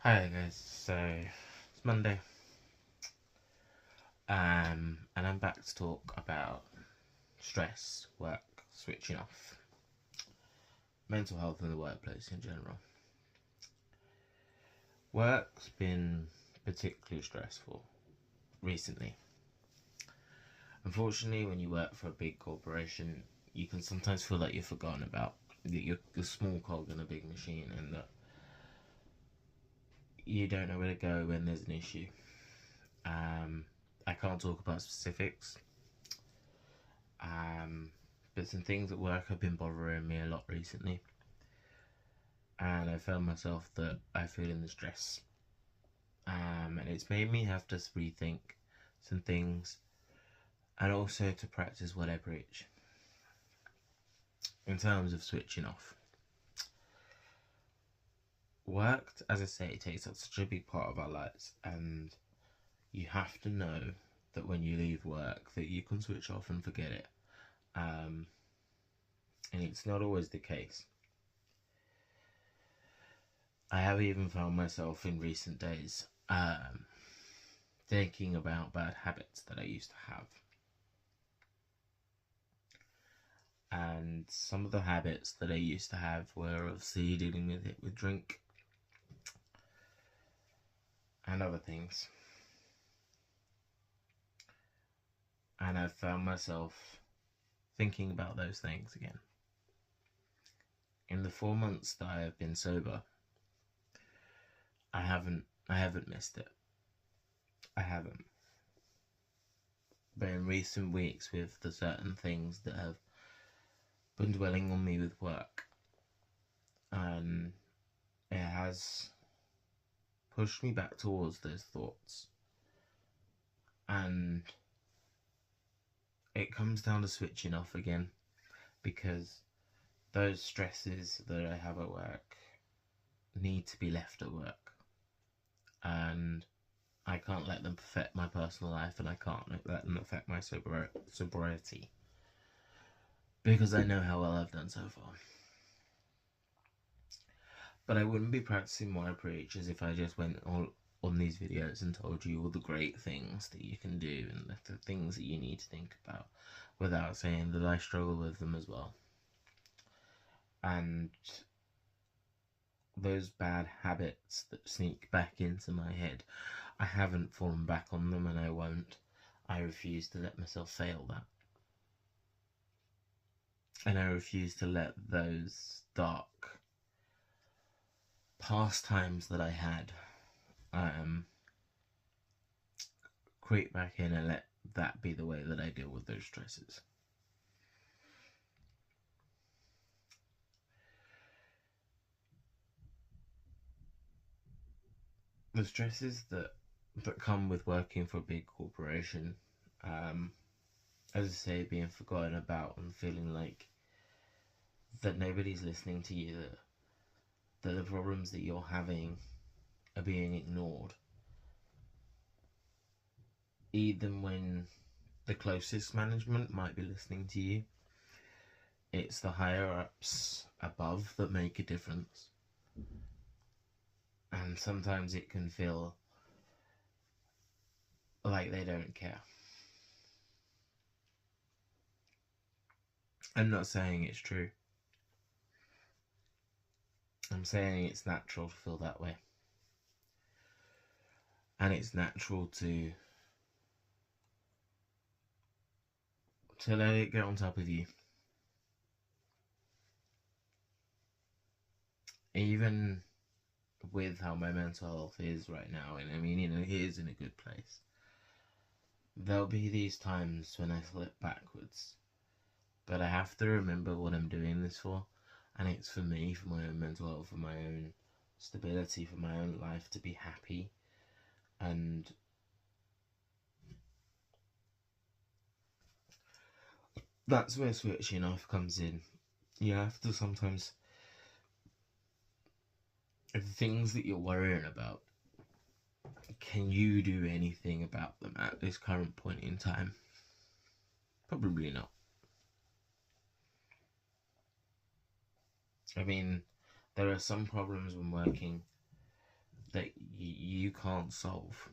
Hi guys, so it's Monday, and I'm back to talk about stress, work, switching off, mental health in the workplace in general. Work's been particularly stressful recently. Unfortunately, when you work for a big corporation, you can sometimes feel like you're forgotten about. That you're a small cog in a big machine, and that you don't know where to go when there's an issue. Um, I can't talk about specifics. Um, but some things at work have been bothering me a lot recently, and I found myself that I feel in the stress. And it's made me have to rethink some things, and also to practice what I preach in terms of switching off. Work, as I say, takes up such a big part of our lives, and you have to know that when you leave work, that you can switch off and forget it. Um, and it's not always the case. I have even found myself in recent days thinking about bad habits that I used to have. And some of the habits that I used to have were obviously dealing with it with drink and other things. And I've found myself thinking about those things again. In the 4 months that I have been sober, I haven't missed it. I haven't. But in recent weeks, with the certain things that have been dwelling on me with work, and it has pushed me back towards those thoughts. And it comes down to switching off again, because those stresses that I have at work need to be left at work, and I can't let them affect my personal life, and I can't let them affect my sobriety, because I know how well I've done so far. But I wouldn't be practicing what I preach as if I just went all on these videos and told you all the great things that you can do and the things that you need to think about, without saying that I struggle with them as well. And those bad habits that sneak back into my head, I haven't fallen back on them, and I won't. I refuse to let myself fail that. And I refuse to let those dark pastimes that I had creep back in, and let that be the way that I deal with those stresses. The stresses that come with working for a big corporation, as I say, being forgotten about and feeling like that nobody's listening to you, that the problems that you're having are being ignored, even when the closest management might be listening to you. It's the higher ups above that make a difference, and sometimes it can feel like they don't care. I'm not saying it's true. I'm saying it's natural to feel that way. And it's natural to let it get on top of you. Even with how my mental health is right now, and I mean, it is in a good place, there'll be these times when I slip backwards. But I have to remember what I'm doing this for, and it's for me, for my own mental health, for my own stability, for my own life, to be happy. And that's where switching off comes in. You have to sometimes, the things that you're worrying about, can you do anything about them at this current point in time? Probably not. I mean, there are some problems when working that you can't solve.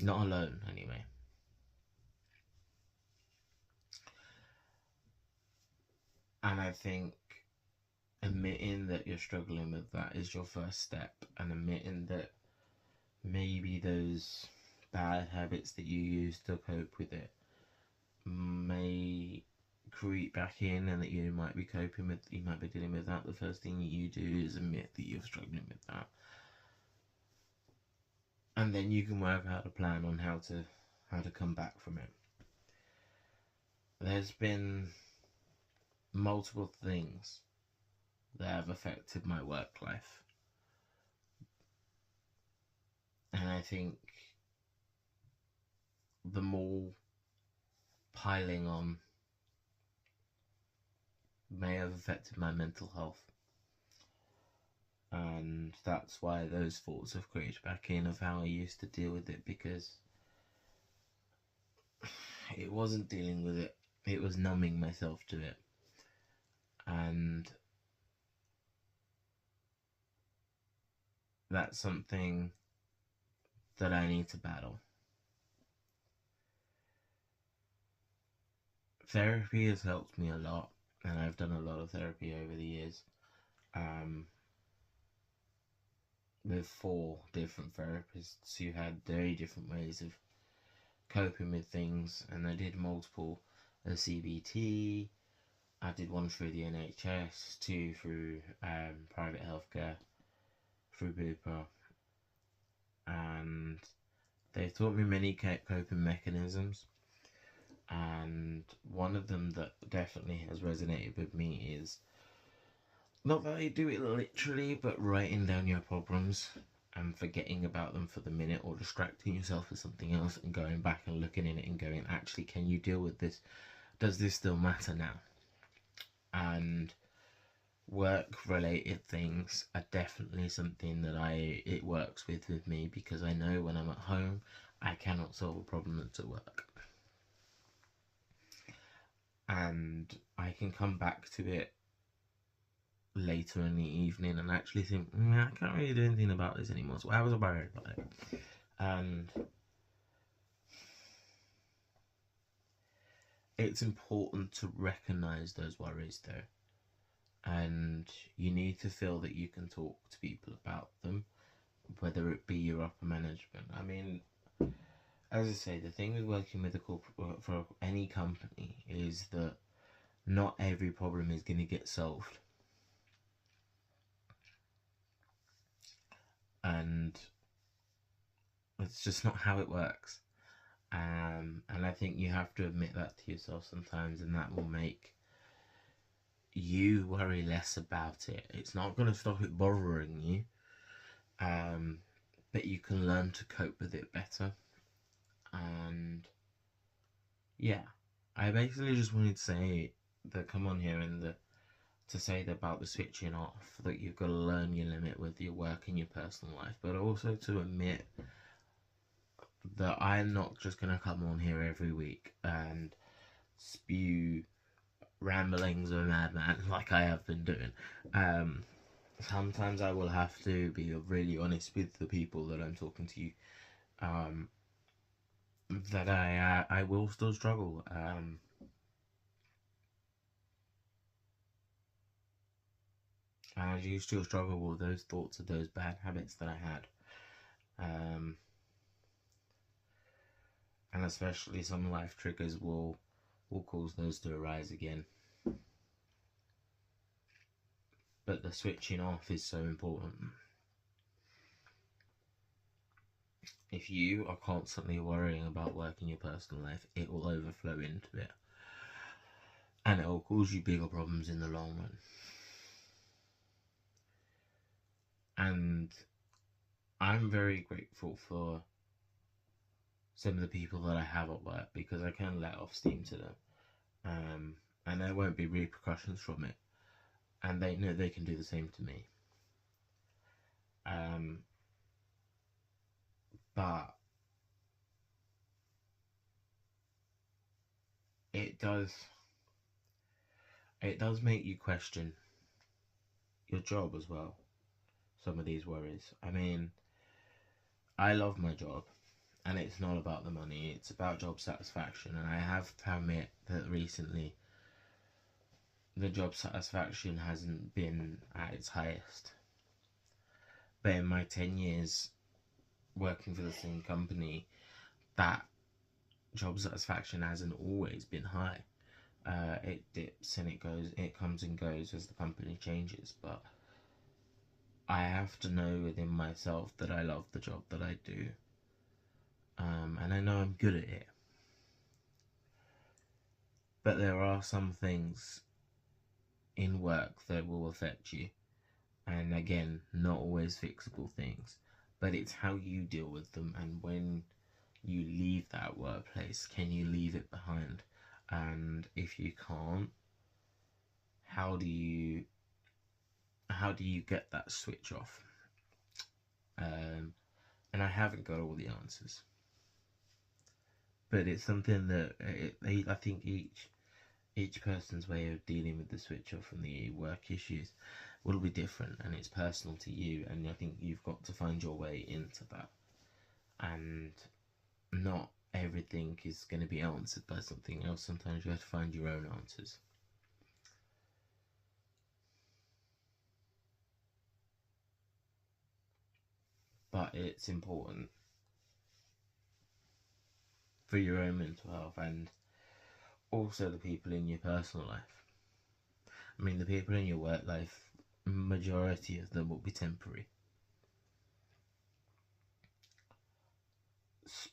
Not alone, anyway. And I think admitting that you're struggling with that is your first step, and admitting that maybe those bad habits that you use to cope with it may creep back in, and that you might be dealing with that. The first thing you do is admit that you're struggling with that, and then you can work out a plan on how to come back from it. There's been multiple things that have affected my work life, and I think the more piling on may have affected my mental health, and that's why those thoughts have creeped back in of how I used to deal with it, because it wasn't dealing with it, it was numbing myself to it. And that's something that I need to battle. Therapy has helped me a lot, and I've done a lot of therapy over the years, with 4 different therapists who had very different ways of coping with things, and I did multiple CBT. I did 1 through the NHS, 2 through private healthcare, through Bupa, and they've taught me many coping mechanisms, and one of them that definitely has resonated with me is, not that I do it literally, but writing down your problems and forgetting about them for the minute, or distracting yourself with something else and going back and looking in it and going, actually, can you deal with this? Does this still matter now? And work related things are definitely something that it works with me, because I know when I'm at home I cannot solve a problem that's at work, and I can come back to it later in the evening and actually think, I can't really do anything about this anymore, so why was I worried about it? And it's important to recognize those worries though, and you need to feel that you can talk to people about them, whether it be your upper management. I mean, as I say, the thing with working with a corporate, for any company, is that not every problem is going to get solved, and it's just not how it works. And I think you have to admit that to yourself sometimes, and that will make you worry less about it. It's not going to stop it bothering you, but you can learn to cope with it better. And yeah, I basically just wanted to say that, come on here, and to say that about the switching off, that you've got to learn your limit with your work and your personal life, but also to admit that I'm not just going to come on here every week and spew ramblings of a madman like I have been doing. Sometimes I will have to be really honest with the people that I'm talking to, that I will still struggle. And I do still struggle with those thoughts of those bad habits that I had. And especially some life triggers will cause those to arise again. But the switching off is so important. If you are constantly worrying about work in your personal life, it will overflow into it, and it will cause you bigger problems in the long run. And I'm very grateful for some of the people that I have at work, because I can let off steam to them, and there won't be repercussions from it, and they know they can do the same to me. But it does make you question your job as well. some of these worries. I mean, I love my job, and it's not about the money, it's about job satisfaction. And I have to admit that recently the job satisfaction hasn't been at its highest. But in my 10 years working for the same company, that job satisfaction hasn't always been high. It dips and it comes and goes as the company changes. But I have to know within myself that I love the job that I do. And I know I'm good at it. But there are some things in work that will affect you. And again, not always fixable things. But it's how you deal with them, and when you leave that workplace, can you leave it behind? And if you can't, how do you get that switch off? And I haven't got all the answers, but it's something that I think each person's way of dealing with the switch off from the work issues will be different, and it's personal to you. And I think you've got to find your way into that, and not everything is going to be answered by something else. Sometimes you have to find your own answers. But it's important for your own mental health, and also the people in your personal life. I mean, the people in your work life, majority of them will be temporary.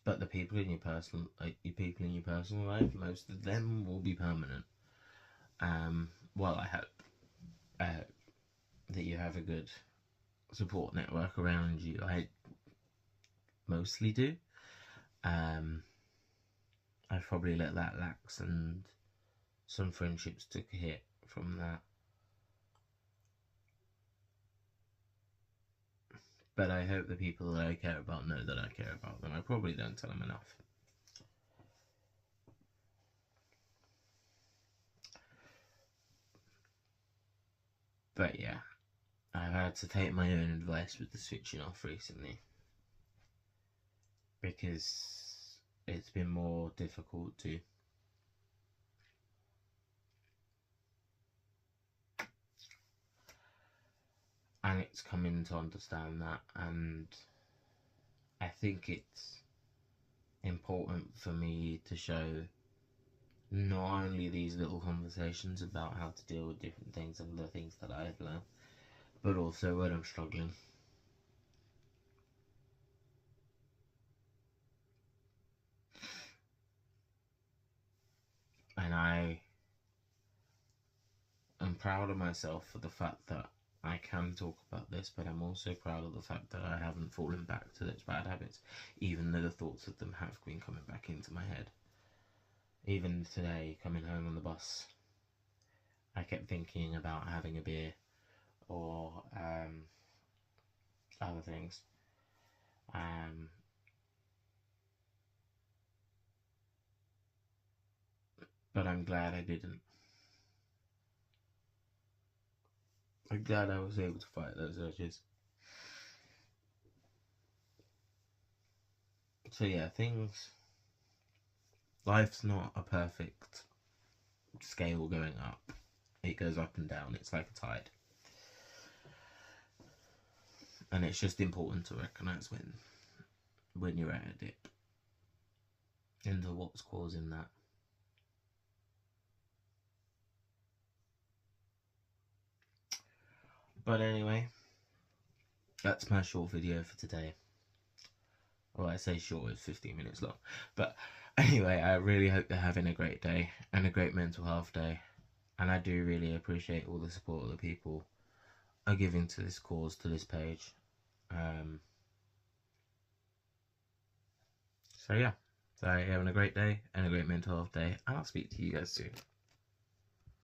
But the people in your personal life, most of them will be permanent. Well, I hope that you have a good support network around you. I mostly do. I've probably let that lax, and some friendships took a hit from that. But I hope the people that I care about know that I care about them. I probably don't tell them enough. But yeah, I've had to take my own advice with the switching off recently, because it's been more difficult to. And it's coming to understand that, and I think it's important for me to show not only these little conversations about how to deal with different things and the things that I've learned, but also when I'm struggling. And I am proud of myself for the fact that I can talk about this, but I'm also proud of the fact that I haven't fallen back to those bad habits, even though the thoughts of them have been coming back into my head. Even today, coming home on the bus, I kept thinking about having a beer or other things. But I'm glad I didn't. I'm glad I was able to fight those urges. So yeah, life's not a perfect scale going up. It goes up and down. It's like a tide. And it's just important to recognise when you're at a dip, into what's causing that. But anyway, that's my short video for today. Well, I say short, it's 15 minutes long. But anyway, I really hope you're having a great day and a great mental health day. And I do really appreciate all the support that people are giving to this cause, to this page. So yeah, so you're having a great day and a great mental health day, and I'll speak to you guys soon.